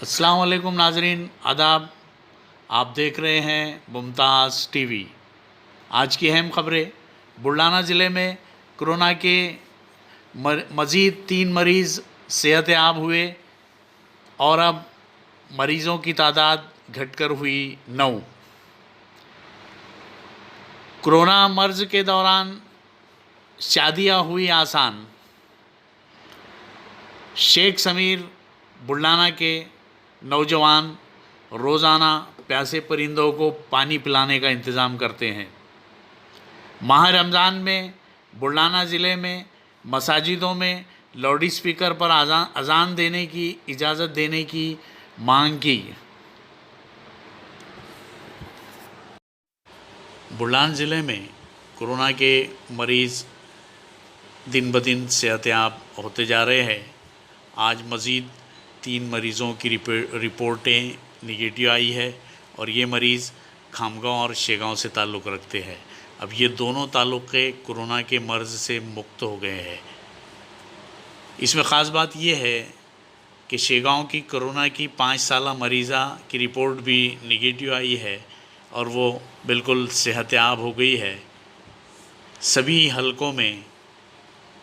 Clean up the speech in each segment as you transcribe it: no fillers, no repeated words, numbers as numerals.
अस्सलाम वालेकुम नाजरीन, आदाब। आप देख रहे हैं मुमताज़ टीवी। आज की अहम खबरें। बुल्ढाना ज़िले में कोरोना के मज़ीद 3 मरीज़ सेहतयाब हुए और अब मरीज़ों की तादाद घटकर हुई 9। कोरोना मर्ज़ के दौरान शादियां हुई आसान। शेख समीर बुल्ढाना के नौजवान रोज़ाना प्यासे परिंदों को पानी पिलाने का इंतज़ाम करते हैं। माह रमज़ान में बुल्ढाना ज़िले में मसाजिदों में लाउड स्पीकर पर अज़ान देने की इजाज़त देने की मांग की। बुल्ढाना ज़िले में कोरोना के मरीज़ दिन ब दिन सेहतयाब होते जा रहे हैं। आज मज़ीद 3 मरीज़ों की रिपोर्टें निगेटिव आई है और ये मरीज़ खामगांव और शेगांव से ताल्लुक़ रखते हैं। अब ये दोनों ताल्लुक़े कोरोना के मर्ज़ से मुक्त हो गए हैं। इसमें ख़ास बात ये है कि शेगांव की कोरोना की 5 साला मरीज़ा की रिपोर्ट भी निगेटिव आई है और वो बिल्कुल सेहतयाब हो गई है। सभी हलकों में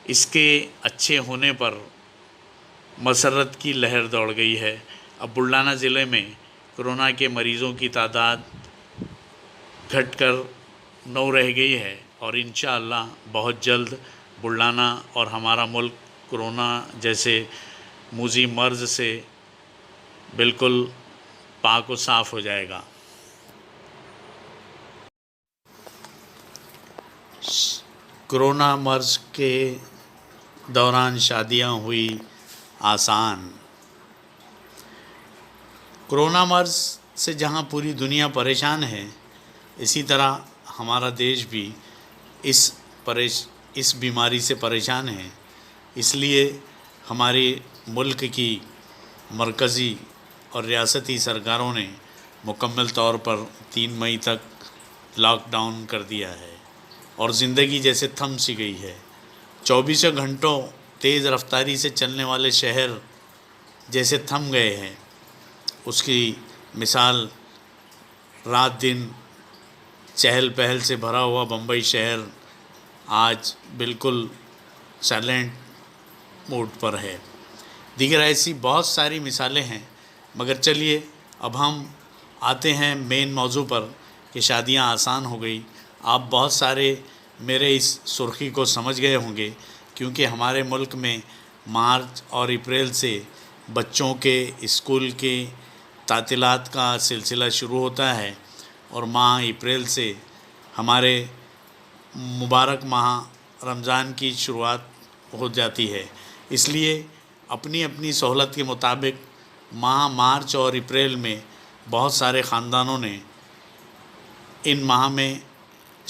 इसके अच्छे होने पर मसरत की लहर दौड़ गई है। अब बुल्ढाना ज़िले में कोरोना के मरीज़ों की तादाद घटकर 9 रह गई है और इंशाअल्लाह बहुत जल्द बुल्ढाना और हमारा मुल्क कोरोना जैसे मूज़ी मर्ज़ से बिल्कुल पाक व साफ़ हो जाएगा। कोरोना मर्ज़ के दौरान शादियां हुई आसान। कोरोना मर्ज़ से जहां पूरी दुनिया परेशान है, इसी तरह हमारा देश भी इस बीमारी से परेशान है। इसलिए हमारे मुल्क की मरकज़ी और रियासती सरकारों ने मुकम्मल तौर पर 3 मई तक लॉकडाउन कर दिया है और ज़िंदगी जैसे थम सी गई है। 24 घंटों तेज़ रफ्तारी से चलने वाले शहर जैसे थम गए हैं। उसकी मिसाल रात दिन चहल पहल से भरा हुआ बम्बई शहर आज बिल्कुल साइलेंट मोड पर है। दीगर ऐसी बहुत सारी मिसालें हैं, मगर चलिए अब हम आते हैं मेन मौजू पर कि शादियां आसान हो गई। आप बहुत सारे मेरे इस सुर्खी को समझ गए होंगे, क्योंकि हमारे मुल्क में मार्च और अप्रैल से बच्चों के स्कूल के तातीलात का सिलसिला शुरू होता है और माह अप्रैल से हमारे मुबारक माह रमज़ान की शुरुआत हो जाती है। इसलिए अपनी अपनी सहूलत के मुताबिक माह मार्च और अप्रैल में बहुत सारे ख़ानदानों ने इन माह में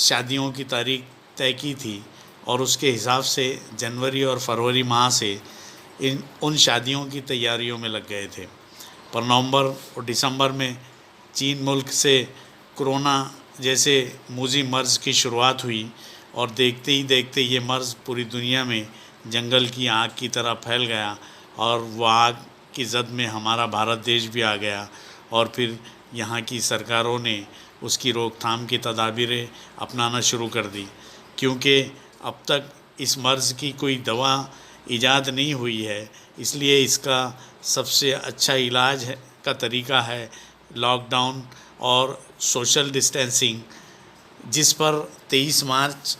शादियों की तारीख तय की थी और उसके हिसाब से जनवरी और फरवरी माह से उन शादियों की तैयारियों में लग गए थे। पर नवंबर और दिसंबर में चीन मुल्क से कोरोना जैसे मूज़ी मर्ज़ की शुरुआत हुई और देखते ही देखते ये मर्ज़ पूरी दुनिया में जंगल की आग की तरह फैल गया और वह आग की जद में हमारा भारत देश भी आ गया और फिर यहाँ की सरकारों ने उसकी रोकथाम की तदाबीरें अपनाना शुरू कर दी। क्योंकि अब तक इस मर्ज़ की कोई दवा ईजाद नहीं हुई है, इसलिए इसका सबसे अच्छा इलाज का तरीका है लॉकडाउन और सोशल डिस्टेंसिंग, जिस पर 23 मार्च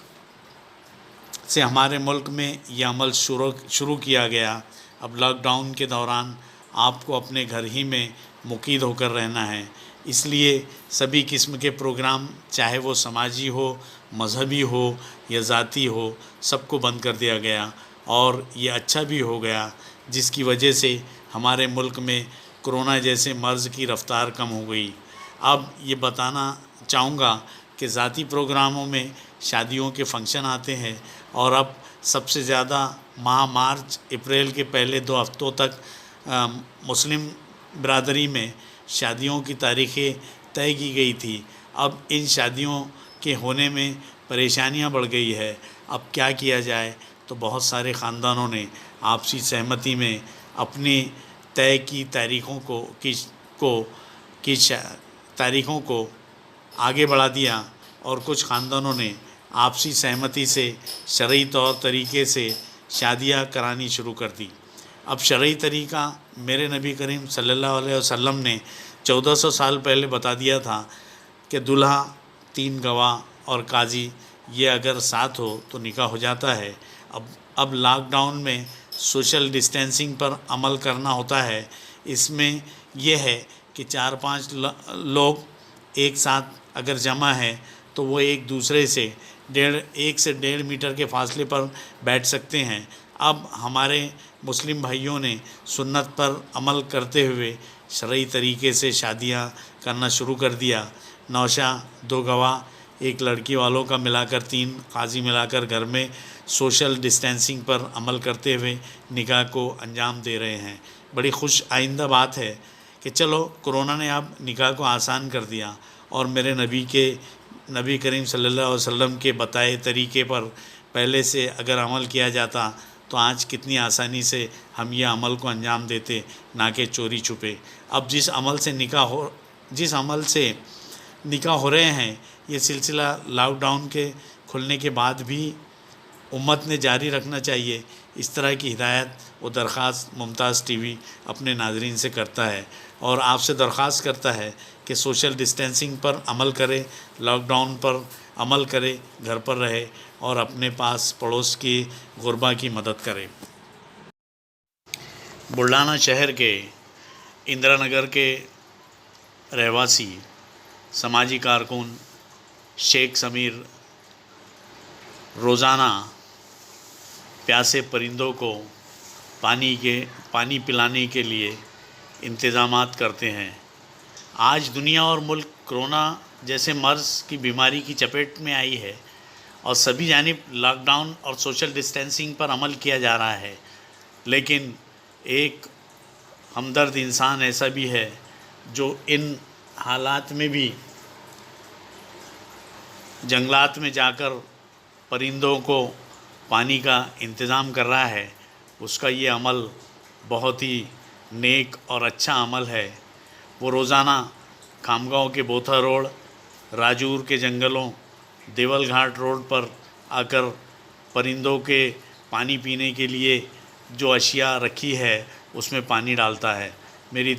से हमारे मुल्क में यह अमल शुरू किया गया। अब लॉकडाउन के दौरान आपको अपने घर ही में मुकीद होकर रहना है। इसलिए सभी किस्म के प्रोग्राम, चाहे वो समाजी हो, मजहबी हो या ज़ाती हो, सबको बंद कर दिया गया और ये अच्छा भी हो गया, जिसकी वजह से हमारे मुल्क में कोरोना जैसे मर्ज़ की रफ़्तार कम हो गई। अब ये बताना चाहूँगा कि ज़ाती प्रोग्रामों में शादियों के फंक्शन आते हैं और अब सबसे ज़्यादा माह मार्च अप्रैल के पहले 2 हफ्तों तक मुस्लिम बिरादरी में शादियों की तारीख़ें तय की गई थी। अब इन शादियों के होने में परेशानियां बढ़ गई है। अब क्या किया जाए, तो बहुत सारे ख़ानदानों ने आपसी सहमति में अपनी तय की तारीखों को आगे बढ़ा दिया और कुछ ख़ानदानों ने आपसी सहमति से शरई तौर तरीके से शादियां करानी शुरू कर दी। अब शरई तरीक़ा मेरे नबी करीम सल्लल्लाहु अलैहि वसल्लम ने 1400 साल पहले बता दिया था कि दूल्हा, 3 गवाह और काजी ये अगर साथ हो तो निकाह हो जाता है। अब लॉकडाउन में सोशल डिस्टेंसिंग पर अमल करना होता है। इसमें यह है कि 4-5 लोग एक साथ अगर जमा है तो वो एक दूसरे से 1 से 1.5 मीटर के फासले पर बैठ सकते हैं। अब हमारे मुस्लिम भाइयों ने सुन्नत पर अमल करते हुए शरई तरीके से शादियां करना शुरू कर दिया। नौशा, 2 गवाह, 1 लड़की वालों का मिलाकर 3 काजी मिलाकर घर में सोशल डिस्टेंसिंग पर अमल करते हुए निकाह को अंजाम दे रहे हैं। बड़ी खुश आइंदा बात है कि चलो कोरोना ने अब निकाह को आसान कर दिया और मेरे नबी करीम सल्लल्लाहु अलैहि वसल्लम के बताए तरीके पर पहले से अगर अमल किया जाता तो आज कितनी आसानी से हम ये अमल को अंजाम देते, ना कि चोरी छुपे। अब जिस अमल से निकाह हो रहे हैं ये सिलसिला लॉकडाउन के खुलने के बाद भी उम्मत ने जारी रखना चाहिए। इस तरह की हिदायत व दरख्वास्त मुमताज़ टीवी अपने नाज़रीन से करता है और आपसे दरख्वास्त करता है कि सोशल डिस्टेंसिंग पर अमल करे, लॉकडाउन पर अमल करे, घर पर रहे और अपने पास पड़ोस की गुरबा की मदद करे। बुल्ढाना शहर के इंदिरा नगर के रहवासी समाजी कारकुन शेख समीर रोज़ाना प्यासे परिंदों को पानी पिलाने के लिए इंतज़ामात करते हैं। आज दुनिया और मुल्क कोरोना जैसे मर्ज़ की बीमारी की चपेट में आई है और सभी जानिब लॉकडाउन और सोशल डिस्टेंसिंग पर अमल किया जा रहा है, लेकिन एक हमदर्द इंसान ऐसा भी है जो इन हालात में भी जंगलात में जाकर परिंदों को पानी का इंतज़ाम कर रहा है। उसका ये अमल बहुत ही नेक और अच्छा अमल है। वो रोज़ाना खामगांव के बोथा रोड, राजूर के जंगलों, देवल घाट रोड पर आकर परिंदों के पानी पीने के लिए जो अशिया रखी है उसमें पानी डालता है। मेरी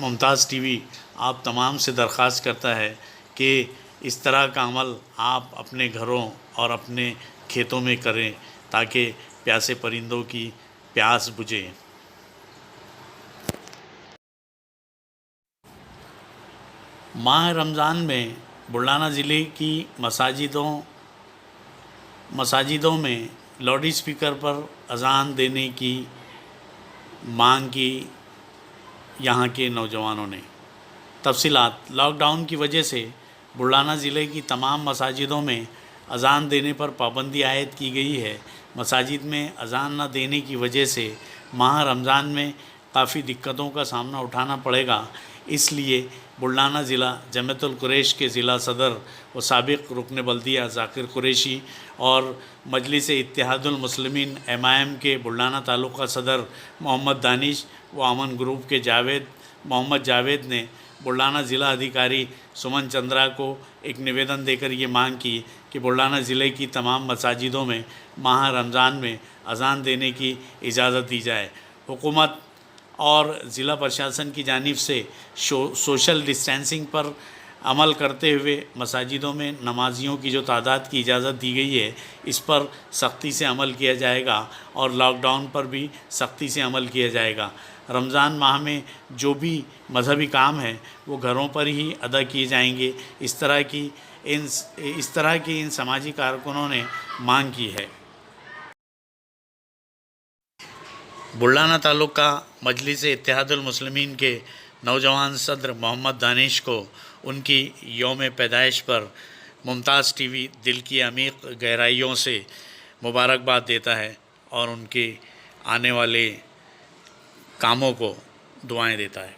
मुमताज़ टीवी आप तमाम से दरख्वास्त करता है कि इस तरह का अमल आप अपने घरों और अपने खेतों में करें ताकि प्यासे परिंदों की प्यास बुझे। माह रमज़ान में बुल्ढाना ज़िले की मसाजिदों में लाउड स्पीकर पर अज़ान देने की मांग की यहाँ के नौजवानों ने। तफसीलात, लॉकडाउन की वजह से बुल्ढाना ज़िले की तमाम मसाजिदों में अज़ान देने पर पाबंदी आयद की गई है। मसाजिद में अज़ान न देने की वजह से माह रमज़ान में काफ़ी दिक्कतों का सामना उठाना पड़ेगा। इसलिए बुल्ढाना ज़िला जमयतुल कुरैश के ज़िला सदर व साबिक़ रुकन बल्दिया ज़ाकिर कुरैशी और मजलिस इत्तेहादुल मुस्लिमीन MIM के बुल्ढाना तालुका सदर मोहम्मद दानिश व अमन ग्रुप के मोहम्मद जावेद ने बुल्ढाना ज़िला अधिकारी सुमन चंद्रा को एक निवेदन देकर ये मांग की कि बुल्ढाना ज़िले की तमाम मसाजिदों में माह रमज़ान में अज़ान देने की इजाज़त दी जाए। हुकूमत और ज़िला प्रशासन की जानिब से सोशल डिस्टेंसिंग पर अमल करते हुए मसाजिदों में नमाजियों की जो तादाद की इजाज़त दी गई है इस पर सख्ती से अमल किया जाएगा और लॉकडाउन पर भी सख्ती से अमल किया जाएगा। रमज़ान माह में जो भी मजहबी काम है वो घरों पर ही अदा किए जाएंगे। इस तरह की इन समाजी कारकुनों ने मांग की है। बुल्ढाना तालुका मजलिस इत्तेहादुल मुस्लिमीन के नौजवान सदर मोहम्मद दानिश को उनकी यौम पैदाइश पर मुमताज़ टीवी दिल की अमीक गहराइयों से मुबारकबाद देता है और उनके आने वाले कामों को दुआएं देता है।